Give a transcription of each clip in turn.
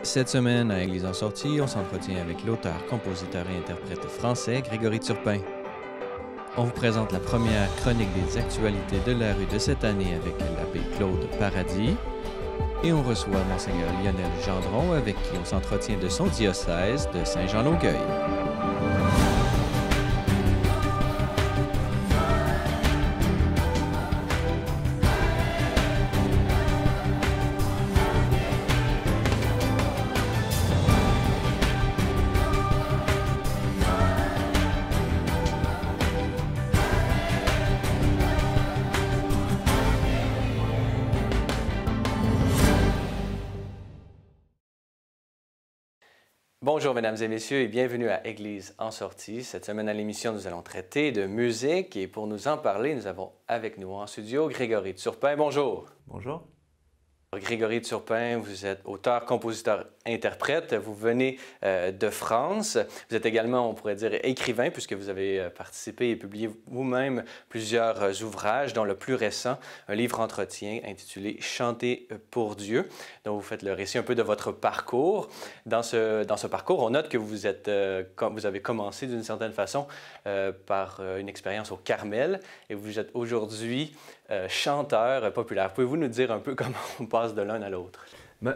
Cette semaine, à Église en sortie, on s'entretient avec l'auteur, compositeur et interprète français Grégory Turpin. On vous présente la première chronique des actualités de la rue de cette année avec l'abbé Claude Paradis. Et on reçoit Monseigneur Lionel Gendron avec qui on s'entretient de son diocèse de Saint-Jean-Longueuil. Bonjour mesdames et messieurs et bienvenue à Église en sortie. Cette semaine à l'émission, nous allons traiter de musique et pour nous en parler, nous avons avec nous en studio Grégory Turpin. Bonjour. Bonjour. Grégory Turpin, vous êtes auteur, compositeur, interprète. Vous venez de France. Vous êtes également, on pourrait dire, écrivain puisque vous avez participé et publié vous-même plusieurs ouvrages, dont le plus récent, un livre entretien intitulé « Chanter pour Dieu », dont vous faites le récit un peu de votre parcours. Dans ce parcours, on note que vous avez commencé d'une certaine façon par une expérience au Carmel et vous êtes aujourd'hui chanteur populaire. Pouvez-vous nous dire un peu comment on passe de l'un à l'autre?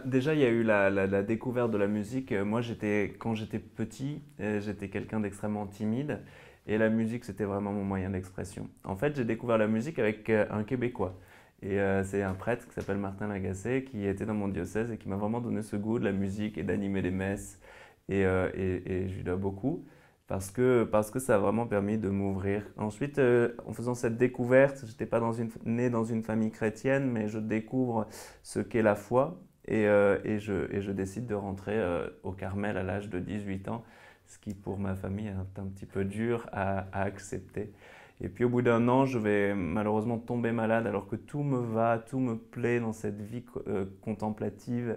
Déjà, il y a eu la découverte de la musique. Moi, quand j'étais petit, j'étais quelqu'un d'extrêmement timide et la musique, c'était vraiment mon moyen d'expression. En fait, j'ai découvert la musique avec un Québécois. Et c'est un prêtre qui s'appelle Martin Lagacé qui était dans mon diocèse et qui m'a vraiment donné ce goût de la musique et d'animer les messes. Et je lui dois beaucoup. Parce que ça a vraiment permis de m'ouvrir. Ensuite, en faisant cette découverte, je n'étais pas né dans une famille chrétienne, mais je découvre ce qu'est la foi et je décide de rentrer au Carmel à l'âge de 18 ans, ce qui pour ma famille est un petit peu dur à accepter. Et puis au bout d'un an, je vais malheureusement tomber malade alors que tout me va, tout me plaît dans cette vie contemplative.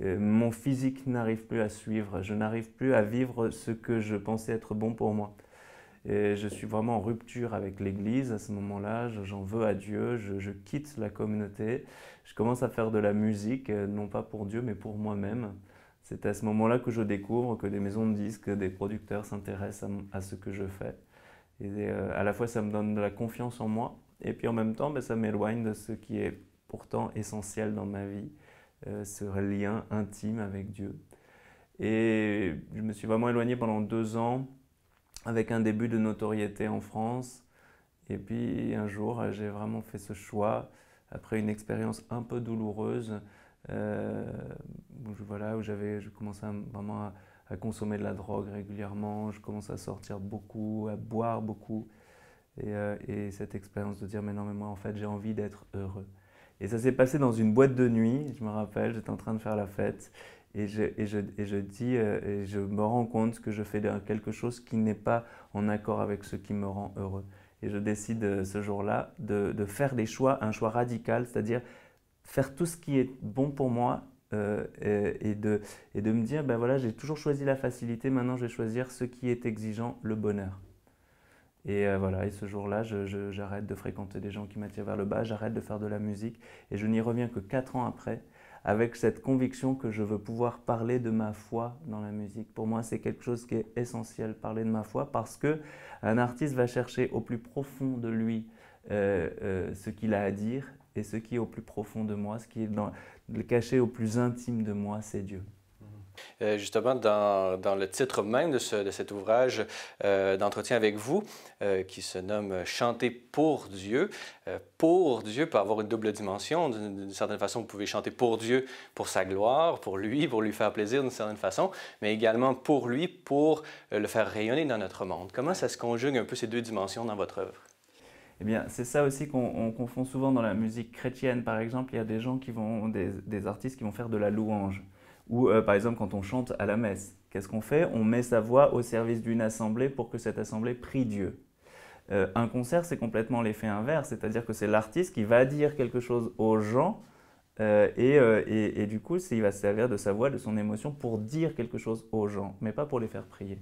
Mon physique n'arrive plus à suivre, je n'arrive plus à vivre ce que je pensais être bon pour moi. Et je suis vraiment en rupture avec l'Église à ce moment-là, j'en veux à Dieu, je quitte la communauté, je commence à faire de la musique, non pas pour Dieu mais pour moi-même. C'est à ce moment-là que je découvre que des maisons de disques, des producteurs s'intéressent à ce que je fais. Et à la fois ça me donne de la confiance en moi et puis en même temps ça m'éloigne de ce qui est pourtant essentiel dans ma vie. Ce lien intime avec Dieu. Et je me suis vraiment éloigné pendant 2 ans avec un début de notoriété en France. Et puis un jour, j'ai vraiment fait ce choix, après une expérience un peu douloureuse, où je commençais vraiment à consommer de la drogue régulièrement, je commençais à sortir beaucoup, à boire beaucoup. Et cette expérience de dire, mais non, mais moi en fait j'ai envie d'être heureux. Et ça s'est passé dans une boîte de nuit, je me rappelle, j'étais en train de faire la fête et je me rends compte que je fais quelque chose qui n'est pas en accord avec ce qui me rend heureux. Et je décide ce jour-là de faire un choix radical, c'est-à-dire faire tout ce qui est bon pour moi et de me dire, ben voilà, j'ai toujours choisi la facilité, maintenant je vais choisir ce qui est exigeant, le bonheur. Et voilà, et ce jour-là, j'arrête de fréquenter des gens qui m'attirent vers le bas, j'arrête de faire de la musique et je n'y reviens que 4 ans après avec cette conviction que je veux pouvoir parler de ma foi dans la musique. Pour moi, c'est quelque chose qui est essentiel, parler de ma foi, parce qu'un artiste va chercher au plus profond de lui ce qu'il a à dire et ce qui est au plus profond de moi, ce qui est caché au plus intime de moi, c'est Dieu. Justement, dans le titre même de cet ouvrage d'entretien avec vous, qui se nomme « Chanter pour Dieu », pour Dieu peut avoir une double dimension. D'une certaine façon, vous pouvez chanter pour Dieu, pour sa gloire, pour lui faire plaisir d'une certaine façon, mais également pour lui, pour le faire rayonner dans notre monde. Comment ça se conjugue un peu ces deux dimensions dans votre œuvre? Eh bien, c'est ça aussi qu'on confond souvent dans la musique chrétienne. Par exemple, il y a des gens des artistes qui vont faire de la louange. Ou par exemple, quand on chante à la messe, qu'est-ce qu'on fait? On met sa voix au service d'une assemblée pour que cette assemblée prie Dieu. Un concert, c'est complètement l'effet inverse, c'est-à-dire que c'est l'artiste qui va dire quelque chose aux gens et du coup, il va se servir de sa voix, de son émotion pour dire quelque chose aux gens, mais pas pour les faire prier.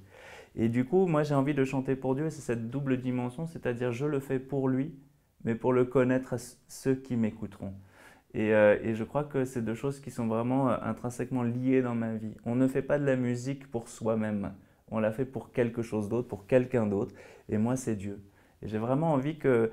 Et du coup, moi j'ai envie de chanter pour Dieu, c'est cette double dimension, c'est-à-dire je le fais pour lui, mais pour le connaître à ceux qui m'écouteront. Et je crois que c'est deux choses qui sont vraiment intrinsèquement liées dans ma vie. On ne fait pas de la musique pour soi-même. On la fait pour quelque chose d'autre, pour quelqu'un d'autre. Et moi, c'est Dieu. Et j'ai vraiment envie que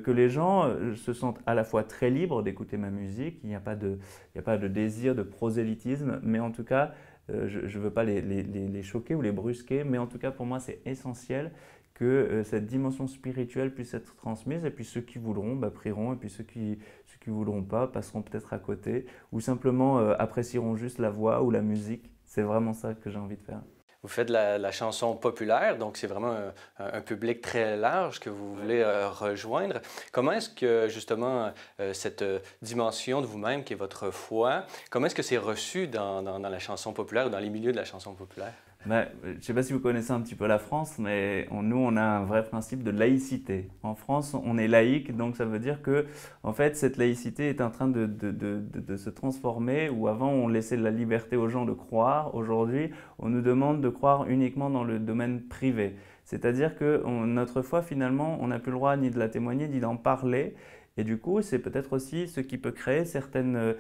les gens se sentent à la fois très libres d'écouter ma musique. Il n'y a pas de désir de prosélytisme, mais en tout cas, je ne veux pas les choquer ou les brusquer. Mais en tout cas, pour moi, c'est essentiel que cette dimension spirituelle puisse être transmise. Et puis ceux qui voudront prieront, et puis ceux qui voudront pas passeront peut-être à côté, ou simplement apprécieront juste la voix ou la musique. C'est vraiment ça que j'ai envie de faire. Vous faites la chanson populaire, donc c'est vraiment un public très large que vous voulez rejoindre. Comment est-ce que, justement, cette dimension de vous-même, qui est votre foi, comment est-ce que c'est reçu dans la chanson populaire ou dans les milieux de la chanson populaire? Je ne sais pas si vous connaissez un petit peu la France, mais nous, on a un vrai principe de laïcité. En France, on est laïque, donc ça veut dire que, en fait, cette laïcité est en train de se transformer, où avant, on laissait la liberté aux gens de croire. Aujourd'hui, on nous demande de croire uniquement dans le domaine privé. C'est-à-dire que notre foi, finalement, on n'a plus le droit ni de la témoigner, ni d'en parler. Et du coup, c'est peut-être aussi ce qui peut créer certaines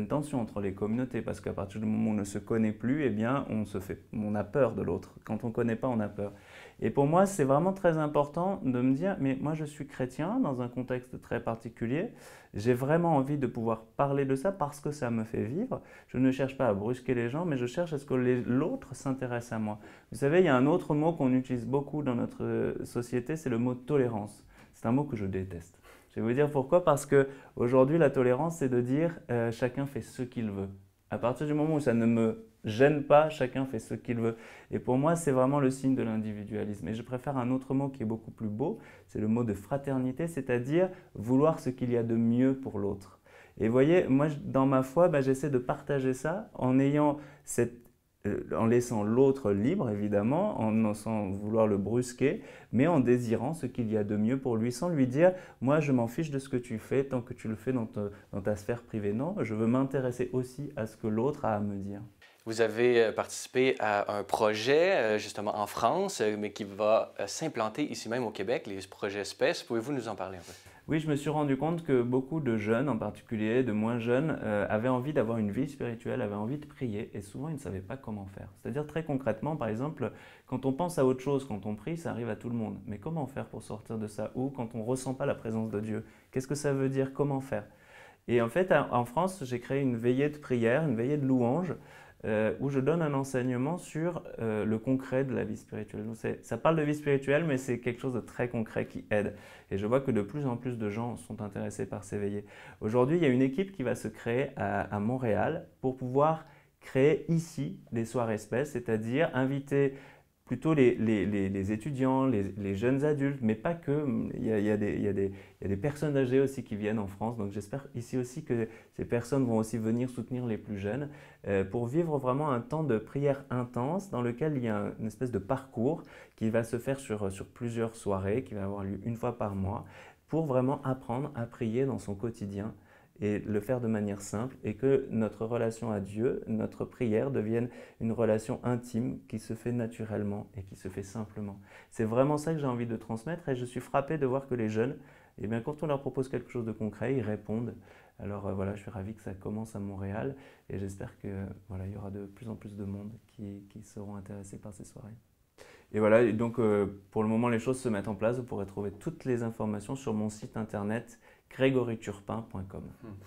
tensions entre les communautés, parce qu'à partir du moment où on ne se connaît plus, eh bien, on a peur de l'autre. Quand on ne connaît pas, on a peur. Et pour moi, c'est vraiment très important de me dire, mais moi, je suis chrétien dans un contexte très particulier. J'ai vraiment envie de pouvoir parler de ça parce que ça me fait vivre. Je ne cherche pas à brusquer les gens, mais je cherche à ce que l'autre s'intéresse à moi. Vous savez, il y a un autre mot qu'on utilise beaucoup dans notre société, c'est le mot tolérance. C'est un mot que je déteste. Je vais vous dire pourquoi, parce qu'aujourd'hui, la tolérance, c'est de dire chacun fait ce qu'il veut. À partir du moment où ça ne me gêne pas, chacun fait ce qu'il veut. Et pour moi, c'est vraiment le signe de l'individualisme. Et je préfère un autre mot qui est beaucoup plus beau, c'est le mot de fraternité, c'est-à-dire vouloir ce qu'il y a de mieux pour l'autre. Et vous voyez, moi, dans ma foi, j'essaie de partager ça en ayant en laissant l'autre libre, évidemment, sans vouloir le brusquer, mais en désirant ce qu'il y a de mieux pour lui, sans lui dire « moi, je m'en fiche de ce que tu fais tant que tu le fais dans ta sphère privée ». Non, je veux m'intéresser aussi à ce que l'autre a à me dire. Vous avez participé à un projet, justement en France, mais qui va s'implanter ici même au Québec, les projets SPES. Pouvez-vous nous en parler un peu? Oui, je me suis rendu compte que beaucoup de jeunes, en particulier de moins jeunes, avaient envie d'avoir une vie spirituelle, avaient envie de prier, et souvent ils ne savaient pas comment faire. C'est-à-dire très concrètement, par exemple, quand on pense à autre chose, quand on prie, ça arrive à tout le monde. Mais comment faire pour sortir de ça? Ou quand on ne ressent pas la présence de Dieu, qu'est-ce que ça veut dire? Comment faire? Et en fait, en France, j'ai créé une veillée de prière, une veillée de louange, où je donne un enseignement sur le concret de la vie spirituelle. Donc ça parle de vie spirituelle, mais c'est quelque chose de très concret qui aide. Et je vois que de plus en plus de gens sont intéressés par ces veillées. Aujourd'hui, il y a une équipe qui va se créer à Montréal pour pouvoir créer ici des soirées SPES, c'est-à-dire inviter plutôt les étudiants, les jeunes adultes, mais pas que. Il y a des personnes âgées aussi qui viennent en France. Donc j'espère ici aussi que ces personnes vont aussi venir soutenir les plus jeunes pour vivre vraiment un temps de prière intense dans lequel il y a une espèce de parcours qui va se faire sur plusieurs soirées, qui va avoir lieu une fois par mois, pour vraiment apprendre à prier dans son quotidien et le faire de manière simple, et que notre relation à Dieu, notre prière devienne une relation intime qui se fait naturellement et qui se fait simplement. C'est vraiment ça que j'ai envie de transmettre, et je suis frappé de voir que les jeunes, eh bien, quand on leur propose quelque chose de concret, ils répondent. Alors voilà, je suis ravi que ça commence à Montréal, et j'espère que voilà, il y aura de plus en plus de monde qui seront intéressés par ces soirées. Et voilà, et donc pour le moment les choses se mettent en place. Vous pourrez trouver toutes les informations sur mon site internet grégoryturpin.com.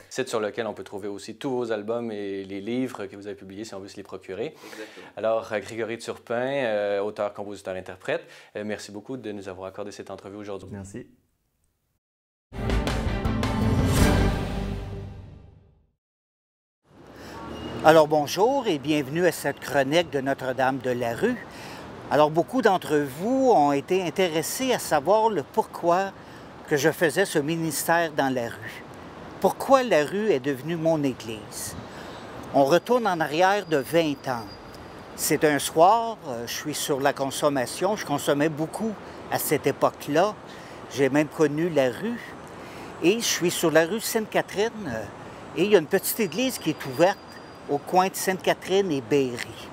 Site sur lequel on peut trouver aussi tous vos albums et les livres que vous avez publiés si on veut se les procurer. Exactement. Alors, Grégory Turpin, auteur, compositeur, interprète, merci beaucoup de nous avoir accordé cette entrevue aujourd'hui. Merci. Alors bonjour et bienvenue à cette chronique de Notre-Dame de la Rue. Alors beaucoup d'entre vous ont été intéressés à savoir le pourquoi que je faisais ce ministère dans la rue. Pourquoi la rue est devenue mon église. On retourne en arrière de 20 ans. C'est un soir, je suis sur la consommation, je consommais beaucoup à cette époque-là. J'ai même connu la rue. Et je suis sur la rue Sainte-Catherine et il y a une petite église qui est ouverte au coin de Sainte-Catherine et Berry.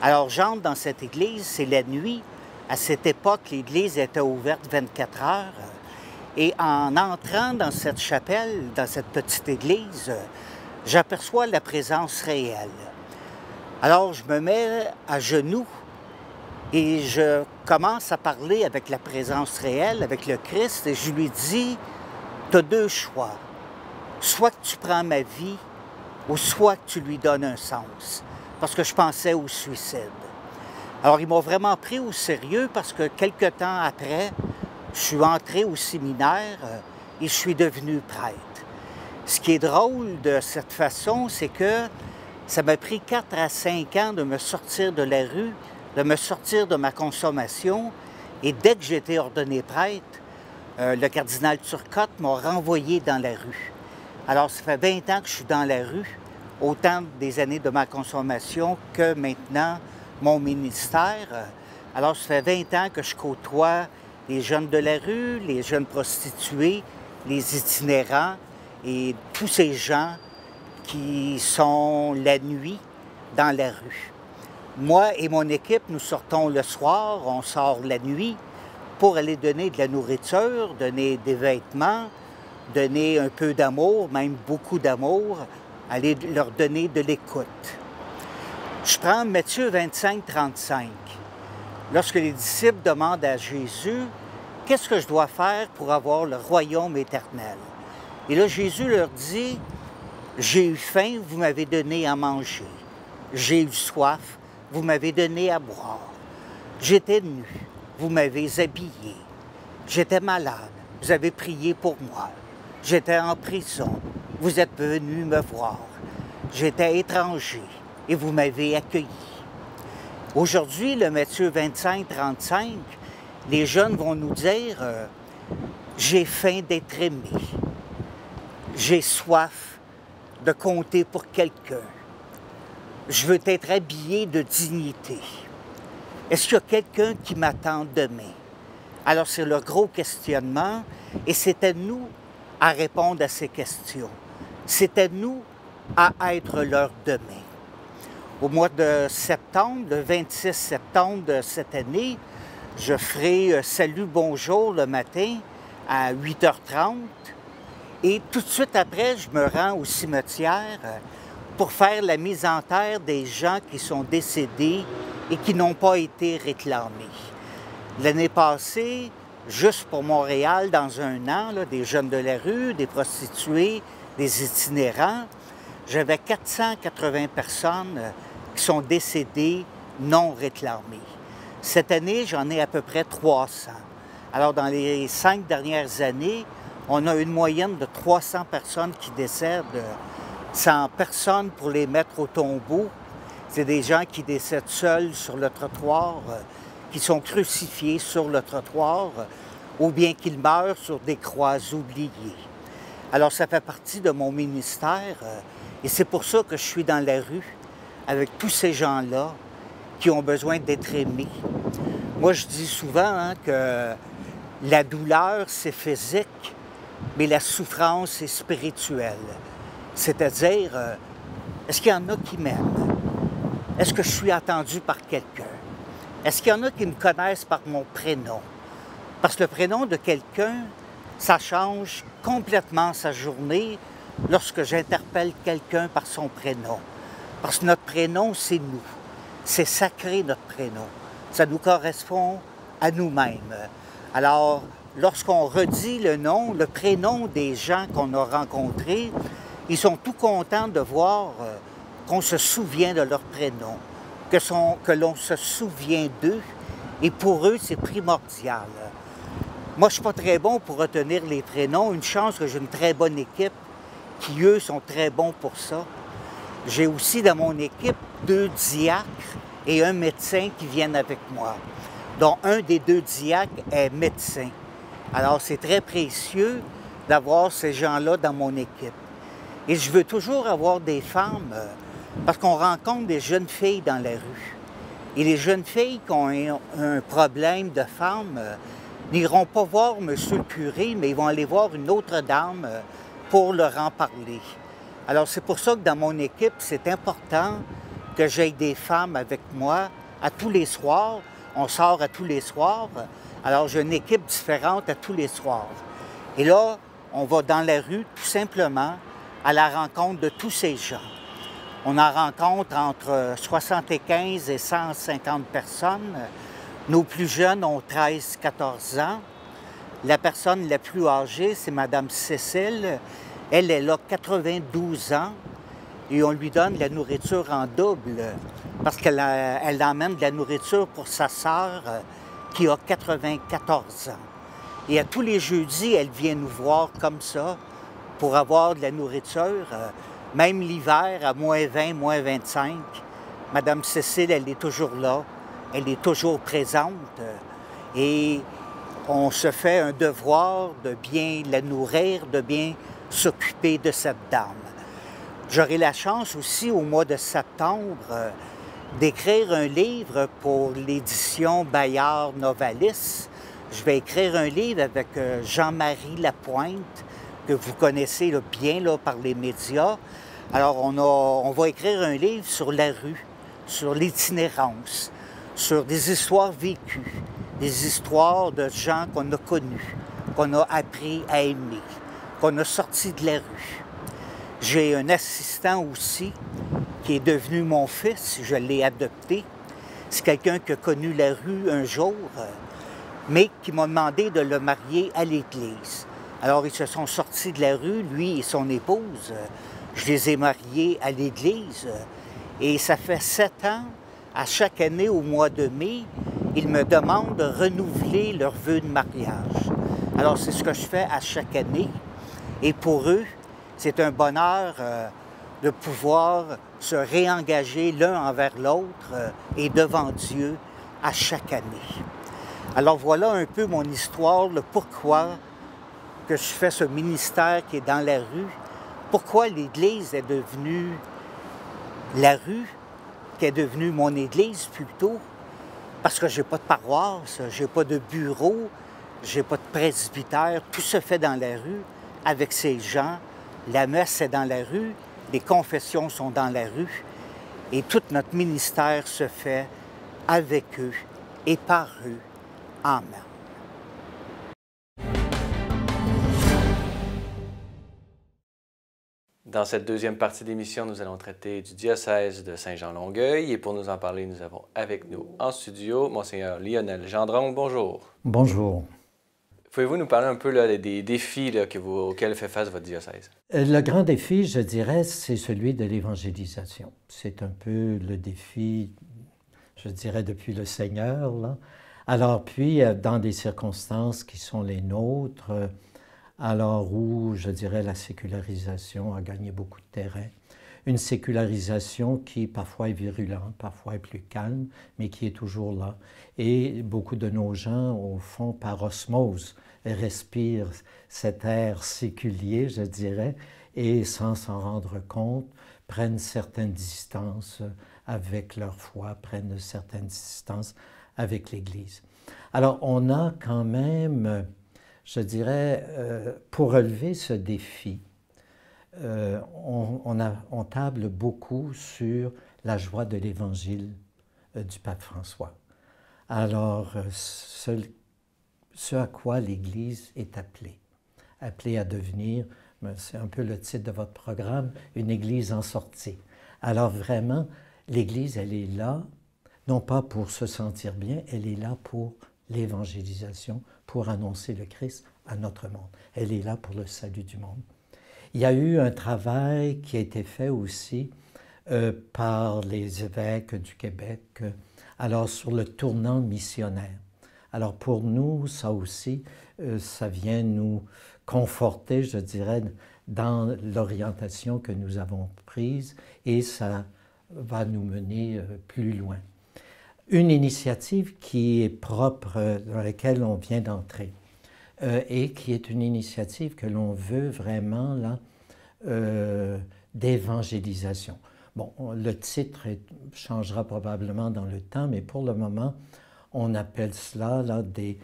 Alors j'entre dans cette église, c'est la nuit. À cette époque, l'église était ouverte 24 heures. Et en entrant dans cette chapelle, dans cette petite église, j'aperçois la présence réelle. Alors, je me mets à genoux et je commence à parler avec la présence réelle, avec le Christ, et je lui dis, « Tu as deux choix. Soit que tu prends ma vie, ou soit que tu lui donnes un sens. » Parce que je pensais au suicide. Alors, il m'a vraiment pris au sérieux parce que quelque temps après, je suis entré au séminaire et je suis devenu prêtre. Ce qui est drôle de cette façon, c'est que ça m'a pris 4 à 5 ans de me sortir de la rue, de me sortir de ma consommation. Et dès que j'ai été ordonné prêtre, le cardinal Turcotte m'a renvoyé dans la rue. Alors, ça fait 20 ans que je suis dans la rue, autant des années de ma consommation que maintenant mon ministère. Alors, ça fait 20 ans que je côtoie les jeunes de la rue, les jeunes prostituées, les itinérants et tous ces gens qui sont la nuit dans la rue. Moi et mon équipe, nous sortons le soir, on sort la nuit pour aller donner de la nourriture, donner des vêtements, donner un peu d'amour, même beaucoup d'amour, aller leur donner de l'écoute. Je prends Matthieu 25, 35. Lorsque les disciples demandent à Jésus, « Qu'est-ce que je dois faire pour avoir le royaume éternel? » Et là, Jésus leur dit, « J'ai eu faim, vous m'avez donné à manger. J'ai eu soif, vous m'avez donné à boire. J'étais nu, vous m'avez habillé. J'étais malade, vous avez prié pour moi. J'étais en prison, vous êtes venus me voir. J'étais étranger et vous m'avez accueilli. » Aujourd'hui, le Matthieu 25, 35, les jeunes vont nous dire j'ai faim d'être aimé. J'ai soif de compter pour quelqu'un. Je veux être habillé de dignité. Est-ce qu'il y a quelqu'un qui m'attend demain? Alors, c'est le gros questionnement et c'est à nous à répondre à ces questions. C'est à nous à être leur demain. Au mois de septembre, le 26 septembre de cette année, je ferai Salut Bonjour le matin à 8h30 et tout de suite après, je me rends au cimetière pour faire la mise en terre des gens qui sont décédés et qui n'ont pas été réclamés. L'année passée, juste pour Montréal, dans un an, là, des jeunes de la rue, des prostituées, des itinérants, j'avais 480 personnes qui sont décédées non réclamées. Cette année, j'en ai à peu près 300. Alors, dans les 5 dernières années, on a une moyenne de 300 personnes qui décèdent, 100 personnes pour les mettre au tombeau. C'est des gens qui décèdent seuls sur le trottoir, qui sont crucifiés sur le trottoir, ou bien qu'ils meurent sur des croix oubliées. Alors, ça fait partie de mon ministère, et c'est pour ça que je suis dans la rue, avec tous ces gens-là qui ont besoin d'être aimés. Moi, je dis souvent que la douleur, c'est physique, mais la souffrance est spirituelle. C'est-à-dire, est-ce qu'il y en a qui m'aiment? Est-ce que je suis attendu par quelqu'un? Est-ce qu'il y en a qui me connaissent par mon prénom? Parce que le prénom de quelqu'un, ça change complètement sa journée lorsque j'interpelle quelqu'un par son prénom. Parce que notre prénom, c'est nous. C'est sacré, notre prénom. Ça nous correspond à nous-mêmes. Alors, lorsqu'on redit le nom, le prénom des gens qu'on a rencontrés, ils sont tout contents de voir qu'on se souvient de leur prénom, que l'on se souvient d'eux, et pour eux, c'est primordial. Moi, je ne suis pas très bon pour retenir les prénoms. Une chance que j'ai une très bonne équipe qui, eux, sont très bons pour ça. J'ai aussi dans mon équipe 2 diacres et un médecin qui viennent avec moi, dont un des 2 diacres est médecin. Alors, c'est très précieux d'avoir ces gens-là dans mon équipe. Et je veux toujours avoir des femmes, parce qu'on rencontre des jeunes filles dans la rue. Et les jeunes filles qui ont un problème de femme n'iront pas voir M. le curé, mais ils vont aller voir une autre dame pour leur en parler. Alors, c'est pour ça que dans mon équipe, c'est important que j'aie des femmes avec moi à tous les soirs. On sort à tous les soirs. Alors, j'ai une équipe différente à tous les soirs. Et là, on va dans la rue tout simplement à la rencontre de tous ces gens. On en rencontre entre 75 et 150 personnes. Nos plus jeunes ont 13-14 ans. La personne la plus âgée, c'est Mme Cécile. Elle a 92 ans et on lui donne de la nourriture en double parce qu'elle emmène de la nourriture pour sa sœur qui a 94 ans. Et à tous les jeudis, elle vient nous voir comme ça pour avoir de la nourriture. Même l'hiver, à moins 20, moins 25, Mme Cécile, elle est toujours là. Elle est toujours présente. Et on se fait un devoir de bien la nourrir, de bien s'occuper de cette dame. J'aurai la chance aussi, au mois de septembre, d'écrire un livre pour l'édition Bayard-Novalis. Je vais écrire un livre avec Jean-Marie Lapointe, que vous connaissez là, bien là, par les médias. Alors, on va écrire un livre sur la rue, sur l'itinérance, sur des histoires vécues, des histoires de gens qu'on a connus, qu'on a appris à aimer, qu'on a sortis de la rue. J'ai un assistant aussi qui est devenu mon fils, je l'ai adopté. C'est quelqu'un qui a connu la rue un jour, mais qui m'a demandé de le marier à l'Église. Alors, ils se sont sortis de la rue, lui et son épouse. Je les ai mariés à l'Église. Et ça fait 7 ans, à chaque année, au mois de mai, ils me demandent de renouveler leur vœu de mariage. Alors, c'est ce que je fais à chaque année. Et pour eux, c'est un bonheur de pouvoir se réengager l'un envers l'autre et devant Dieu à chaque année. Alors, voilà un peu mon histoire, le pourquoi que je fais ce ministère qui est dans la rue, pourquoi l'Église est devenue la rue, qui est devenue mon Église plutôt, parce que j'ai pas de paroisse, j'ai pas de bureau, j'ai pas de presbytère, tout se fait dans la rue avec ces gens. La messe est dans la rue, les confessions sont dans la rue et tout notre ministère se fait avec eux et par eux. Amen. Dans cette deuxième partie d'émission, nous allons traiter du diocèse de Saint-Jean-Longueuil. Et pour nous en parler, nous avons avec nous en studio Monseigneur Lionel Gendron. Bonjour. Bonjour. Pouvez-vous nous parler un peu là, des défis là, auxquels fait face votre diocèse? Le grand défi, je dirais, c'est celui de l'évangélisation. C'est un peu le défi, je dirais, depuis le Seigneur, là. Alors, puis, dans des circonstances qui sont les nôtres, alors où, je dirais, la sécularisation a gagné beaucoup de terrain. Une sécularisation qui parfois est virulente, parfois est plus calme, mais qui est toujours là. Et beaucoup de nos gens, au fond, par osmose, respirent cet air séculier, je dirais, et sans s'en rendre compte, prennent certaines distances avec leur foi, prennent certaines distances avec l'Église. Alors, on a quand même, je dirais, pour relever ce défi, on table beaucoup sur la joie de l'Évangile du pape François. Alors, ce à quoi l'Église est appelée à devenir, c'est un peu le titre de votre programme, une Église en sortie. Alors vraiment, l'Église, elle est là, non pas pour se sentir bien, elle est là pour l'évangélisation, pour annoncer le Christ à notre monde. Elle est là pour le salut du monde. Il y a eu un travail qui a été fait aussi par les évêques du Québec, alors sur le tournant missionnaire. Alors pour nous, ça aussi, ça vient nous conforter, je dirais, dans l'orientation que nous avons prise et ça va nous mener plus loin. Une initiative qui est propre, dans laquelle on vient d'entrer, et qui est une initiative que l'on veut vraiment là, d'évangélisation. Bon, le titre changera probablement dans le temps, mais pour le moment, on appelle cela là, des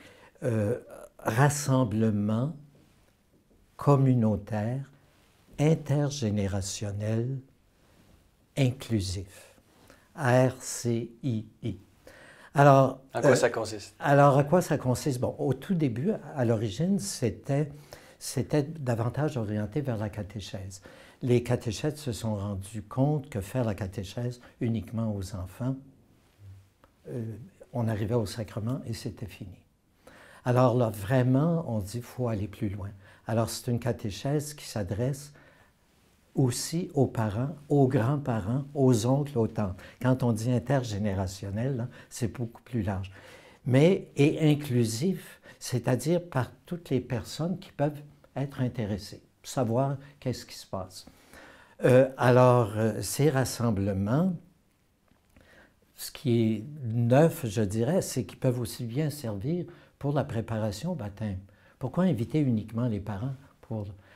rassemblements communautaires, intergénérationnels, inclusifs. RCII. Alors, à quoi ça consiste? Alors, à quoi ça consiste? Bon, au tout début, à l'origine, c'était c'était davantage orienté vers la catéchèse. Les catéchètes se sont rendus compte que faire la catéchèse uniquement aux enfants, on arrivait au sacrement et c'était fini. Alors là, vraiment, on dit qu'il faut aller plus loin. Alors, c'est une catéchèse qui s'adresse aussi aux parents, aux grands-parents, aux oncles, aux tantes. Quand on dit intergénérationnel, c'est beaucoup plus large. Mais, et inclusif, c'est-à-dire par toutes les personnes qui peuvent être intéressées, savoir qu'est-ce qui se passe. Alors, ces rassemblements, ce qui est neuf, je dirais, c'est qu'ils peuvent aussi bien servir pour la préparation au baptême. Pourquoi inviter uniquement les parents?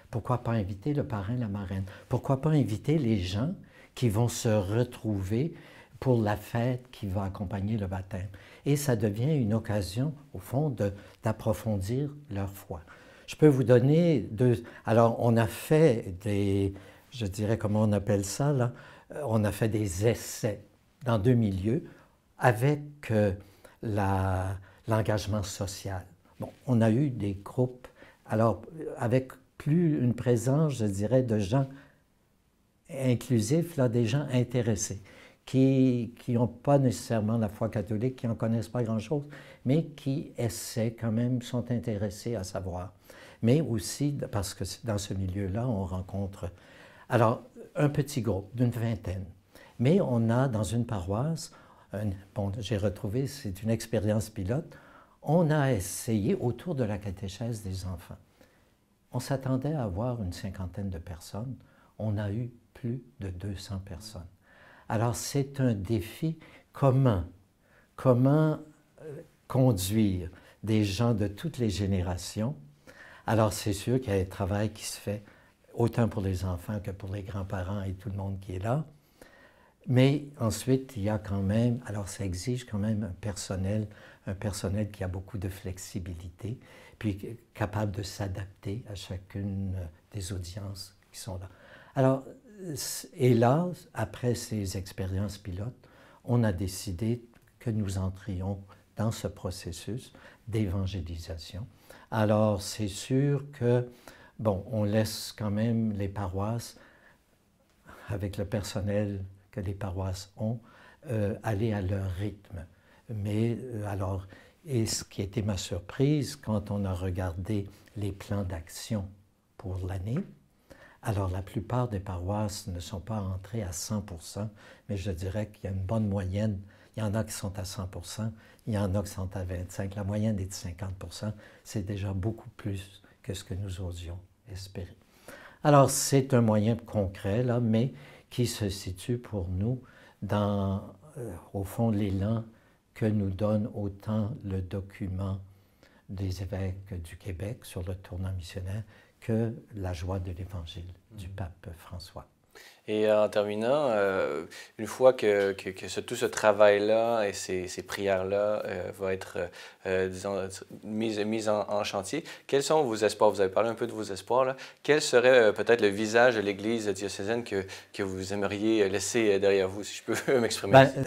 Pourquoi pas inviter le parrain, la marraine? Pourquoi pas inviter les gens qui vont se retrouver pour la fête qui va accompagner le baptême? Et ça devient une occasion, au fond, d'approfondir leur foi. Je peux vous donner deux... Alors, on a fait des... Je dirais, comment on appelle ça, là? On a fait des essais dans deux milieux avec l'engagement social. Bon, on a eu des groupes, alors, avec plus une présence, je dirais, de gens inclusifs, là, des gens intéressés, qui n'ont pas nécessairement la foi catholique, qui n'en connaissent pas grand-chose, mais qui essaient quand même, sont intéressés à savoir. Mais aussi, parce que dans ce milieu-là, on rencontre, alors, un petit groupe d'une vingtaine. Mais on a, dans une paroisse, bon, j'ai retrouvé, c'est une expérience pilote, on a essayé autour de la catéchèse des enfants. On s'attendait à avoir une cinquantaine de personnes. On a eu plus de 200 personnes. Alors, c'est un défi. Comment conduire des gens de toutes les générations? Alors, c'est sûr qu'il y a un travail qui se fait autant pour les enfants que pour les grands-parents et tout le monde qui est là. Mais ensuite, il y a quand même, alors ça exige quand même un personnel qui a beaucoup de flexibilité, puis capable de s'adapter à chacune des audiences qui sont là. Alors, et là, après ces expériences pilotes, on a décidé que nous entrions dans ce processus d'évangélisation. Alors, c'est sûr que, bon, on laisse quand même les paroisses, avec le personnel que les paroisses ont, aller à leur rythme. Mais alors, et ce qui a été ma surprise quand on a regardé les plans d'action pour l'année, alors la plupart des paroisses ne sont pas entrées à 100%, mais je dirais qu'il y a une bonne moyenne. Il y en a qui sont à 100%, il y en a qui sont à 25%. La moyenne est de 50%. C'est déjà beaucoup plus que ce que nous osions espérer. Alors, c'est un moyen concret, là, mais qui se situe pour nous dans, au fond, l'élan que nous donne autant le document des évêques du Québec sur le tournant missionnaire que la joie de l'Évangile du pape François. Et en terminant, une fois que tout ce travail-là et ces prières-là vont être, disons, mises en chantier, quels sont vos espoirs? Vous avez parlé un peu de vos espoirs, là. Quel serait peut-être le visage de l'Église diocésaine que vous aimeriez laisser derrière vous, si je peux m'exprimer ainsi?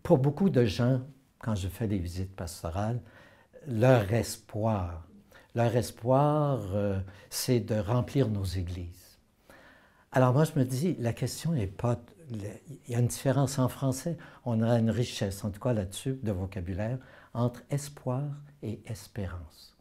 Pour beaucoup de gens, quand je fais des visites pastorales, leur espoir, c'est de remplir nos églises. Alors moi, je me dis, la question n'est pas... Il y a une différence en français. On a une richesse, en tout cas là-dessus, de vocabulaire, entre espoir et espérance.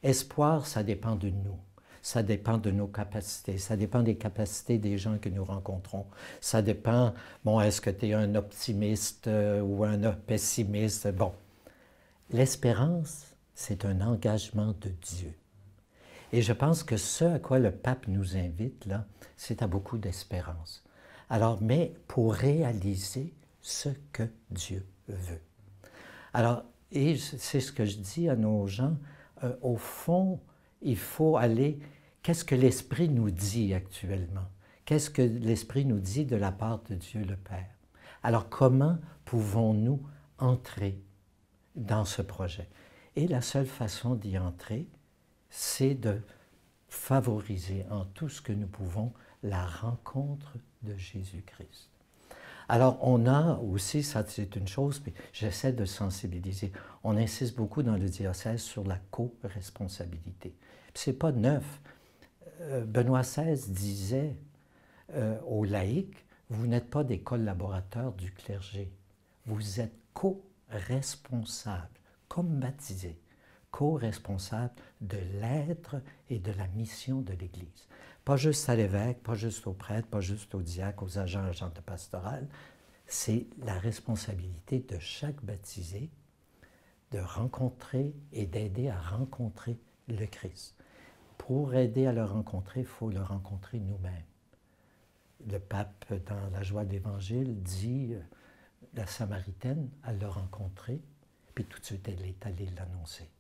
Espoir, ça dépend de nous. Ça dépend de nos capacités. Ça dépend des capacités des gens que nous rencontrons. Ça dépend, bon, est-ce que tu es un optimiste ou un pessimiste? Bon. L'espérance, c'est un engagement de Dieu. Et je pense que ce à quoi le pape nous invite, là, c'est à beaucoup d'espérance. Alors, mais pour réaliser ce que Dieu veut. Alors, et c'est ce que je dis à nos gens, au fond, il faut aller, qu'est-ce que l'Esprit nous dit actuellement? Qu'est-ce que l'Esprit nous dit de la part de Dieu le Père? Alors, comment pouvons-nous entrer dans ce projet? Et la seule façon d'y entrer, c'est de favoriser en tout ce que nous pouvons la rencontre de Jésus-Christ. Alors, on a aussi, ça c'est une chose, puis j'essaie de sensibiliser. On insiste beaucoup dans le diocèse sur la co-responsabilité. Ce n'est pas neuf. Benoît XVI disait aux laïcs, vous n'êtes pas des collaborateurs du clergé, vous êtes co-responsables, comme baptisés, co-responsables de l'être et de la mission de l'Église. Pas juste à l'évêque, pas juste aux prêtres, pas juste aux diacres, aux agents de pastoral. C'est la responsabilité de chaque baptisé de rencontrer et d'aider à rencontrer le Christ. Pour aider à le rencontrer, il faut le rencontrer nous-mêmes. Le pape, dans La joie de l'Évangile, dit la Samaritaine, elle l'a rencontré, puis tout de suite, elle est allée l'annoncer.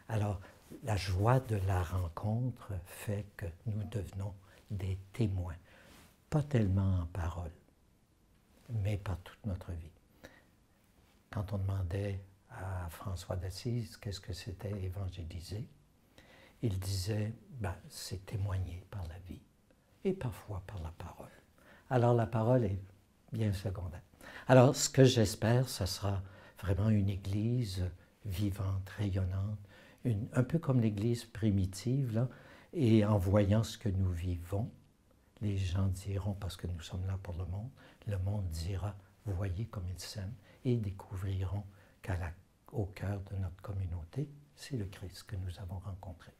Alors, la joie de la rencontre fait que nous devenons des témoins, pas tellement en parole, mais par toute notre vie. Quand on demandait à François d'Assise qu'est-ce que c'était évangéliser, il disait, c'est témoigner par la vie et parfois par la parole. Alors la parole est bien secondaire. Alors ce que j'espère, ce sera vraiment une Église vivante, rayonnante, un peu comme l'Église primitive, là, et en voyant ce que nous vivons, les gens diront, parce que nous sommes là pour le monde dira, voyez comme ils s'aiment, et découvriront qu'au cœur de notre communauté, c'est le Christ que nous avons rencontré.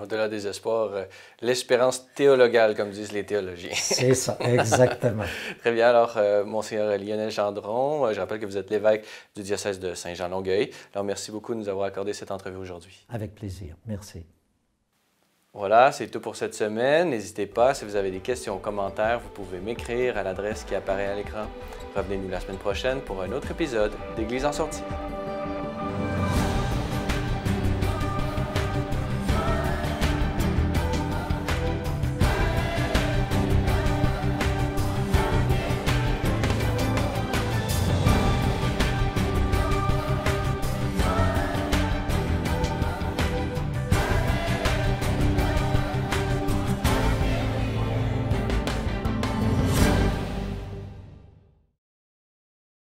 Au-delà des espoirs, l'espérance théologale, comme disent les théologiens. C'est ça, exactement. Très bien. Alors, Monseigneur Lionel Gendron, je rappelle que vous êtes l'évêque du diocèse de Saint-Jean-Longueuil. Alors, merci beaucoup de nous avoir accordé cette entrevue aujourd'hui. Avec plaisir. Merci. Voilà, c'est tout pour cette semaine. N'hésitez pas, si vous avez des questions ou commentaires, vous pouvez m'écrire à l'adresse qui apparaît à l'écran. Revenez-nous la semaine prochaine pour un autre épisode d'Église en sortie.